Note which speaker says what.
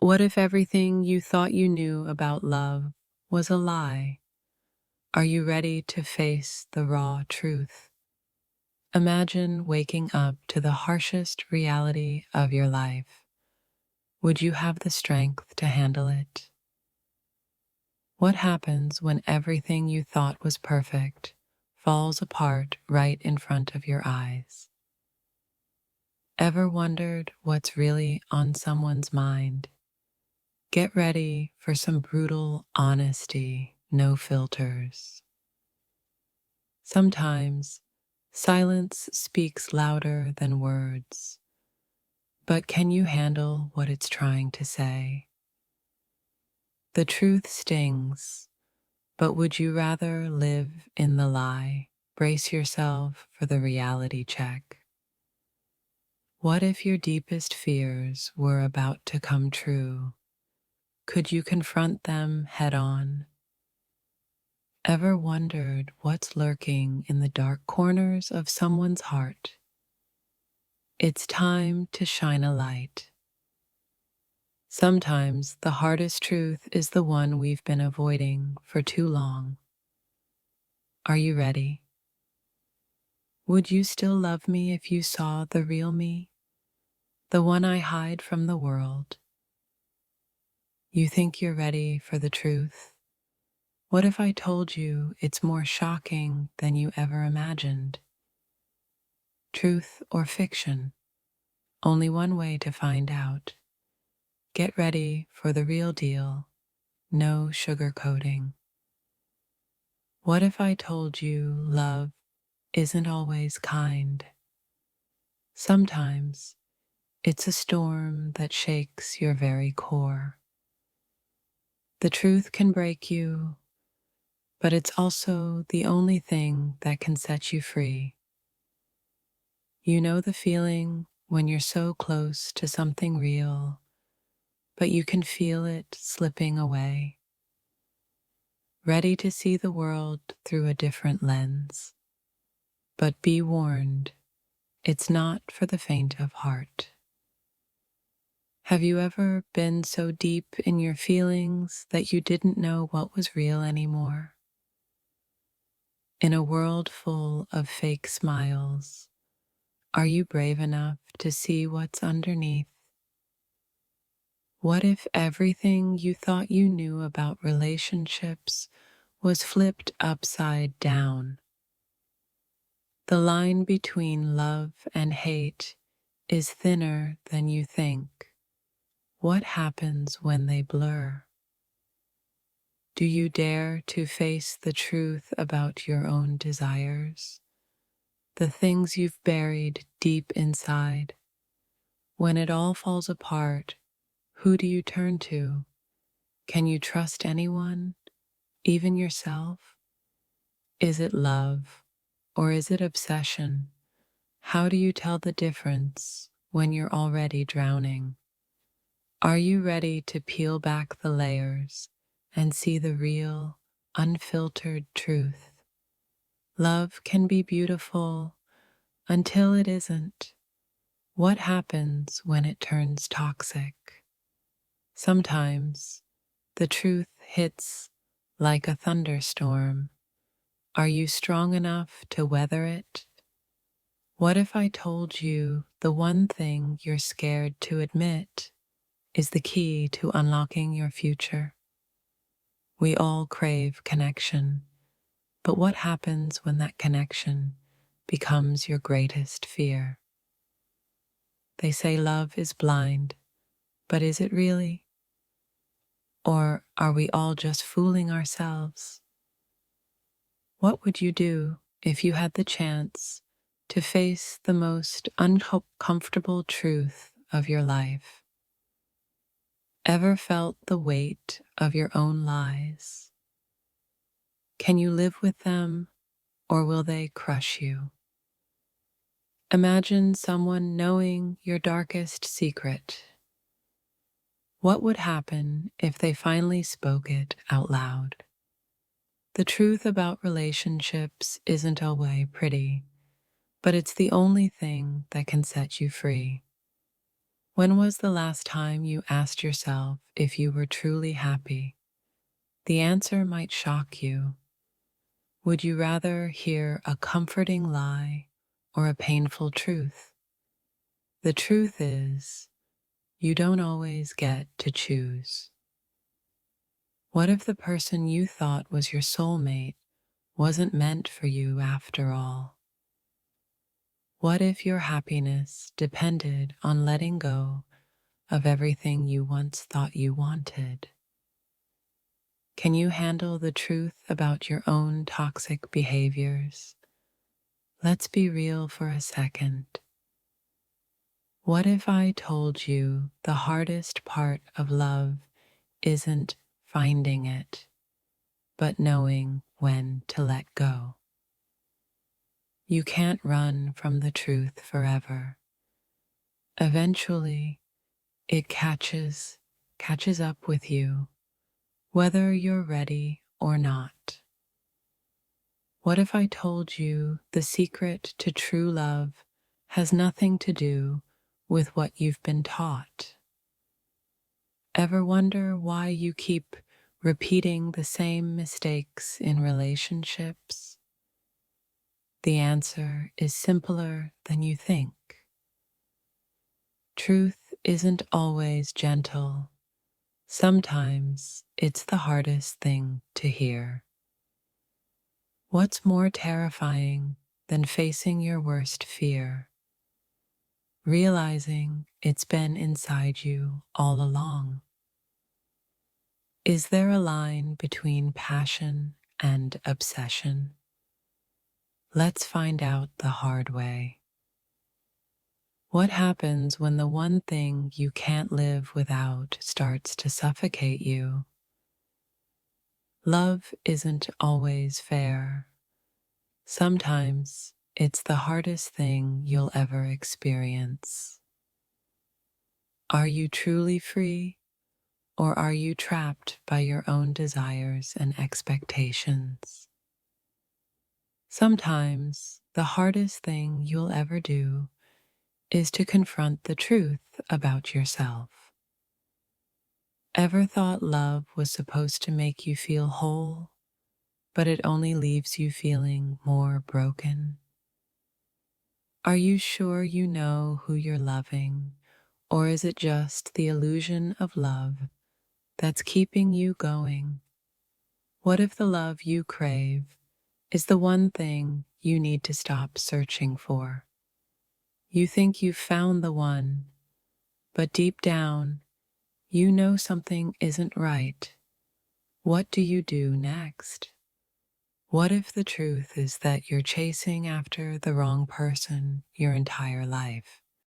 Speaker 1: What if everything you thought you knew about love was a lie? Are you ready to face the raw truth? Imagine waking up to the harshest reality of your life. Would you have the strength to handle it? What happens when everything you thought was perfect falls apart right in front of your eyes? Ever wondered what's really on someone's mind? Get ready for some brutal honesty, no filters. Sometimes silence speaks louder than words, but can you handle what it's trying to say? The truth stings, but would you rather live in the lie? Brace yourself for the reality check. What if your deepest fears were about to come true? Could you confront them head on? Ever wondered what's lurking in the dark corners of someone's heart? It's time to shine a light. Sometimes the hardest truth is the one we've been avoiding for too long. Are you ready? Would you still love me if you saw the real me? The one I hide from the world? You think you're ready for the truth? What if I told you it's more shocking than you ever imagined? Truth or fiction? Only one way to find out. Get ready for the real deal. No sugarcoating. What if I told you love isn't always kind? Sometimes it's a storm that shakes your very core. The truth can break you, but it's also the only thing that can set you free. You know the feeling when you're so close to something real, but you can feel it slipping away. Ready to see the world through a different lens. But be warned, it's not for the faint of heart. Have you ever been so deep in your feelings that you didn't know what was real anymore? In a world full of fake smiles, are you brave enough to see what's underneath? What if everything you thought you knew about relationships was flipped upside down? The line between love and hate is thinner than you think. What happens when they blur? Do you dare to face the truth about your own desires? The things you've buried deep inside? When it all falls apart, who do you turn to? Can you trust anyone, even yourself? Is it love or is it obsession? How do you tell the difference when you're already drowning? Are you ready to peel back the layers and see the real, unfiltered truth? Love can be beautiful until it isn't. What happens when it turns toxic? Sometimes the truth hits like a thunderstorm. Are you strong enough to weather it? What if I told you the one thing you're scared to admit is the key to unlocking your future? We all crave connection, but what happens when that connection becomes your greatest fear? They say love is blind, but is it really? Or are we all just fooling ourselves? What would you do if you had the chance to face the most uncomfortable truth of your life? Ever felt the weight of your own lies? Can you live with them, or will they crush you? Imagine someone knowing your darkest secret. What would happen if they finally spoke it out loud? The truth about relationships isn't always pretty, but it's the only thing that can set you free. When was the last time you asked yourself if you were truly happy? The answer might shock you. Would you rather hear a comforting lie or a painful truth? The truth is, you don't always get to choose. What if the person you thought was your soulmate wasn't meant for you after all? What if your happiness depended on letting go of everything you once thought you wanted? Can you handle the truth about your own toxic behaviors? Let's be real for a second. What if I told you the hardest part of love isn't finding it, but knowing when to let go? You can't run from the truth forever. Eventually, it catches up with you, whether you're ready or not. What if I told you the secret to true love has nothing to do with what you've been taught? Ever wonder why you keep repeating the same mistakes in relationships? The answer is simpler than you think. Truth isn't always gentle. Sometimes it's the hardest thing to hear. What's more terrifying than facing your worst fear? Realizing it's been inside you all along. Is there a line between passion and obsession? Let's find out the hard way. What happens when the one thing you can't live without starts to suffocate you? Love isn't always fair. Sometimes it's the hardest thing you'll ever experience. Are you truly free, or are you trapped by your own desires and expectations? Sometimes the hardest thing you'll ever do is to confront the truth about yourself. Ever thought love was supposed to make you feel whole, but it only leaves you feeling more broken? Are you sure you know who you're loving, or is it just the illusion of love that's keeping you going? What if the love you crave is the one thing you need to stop searching for? You think you've found the one, but deep down, you know something isn't right. What do you do next? What if the truth is that you're chasing after the wrong person your entire life?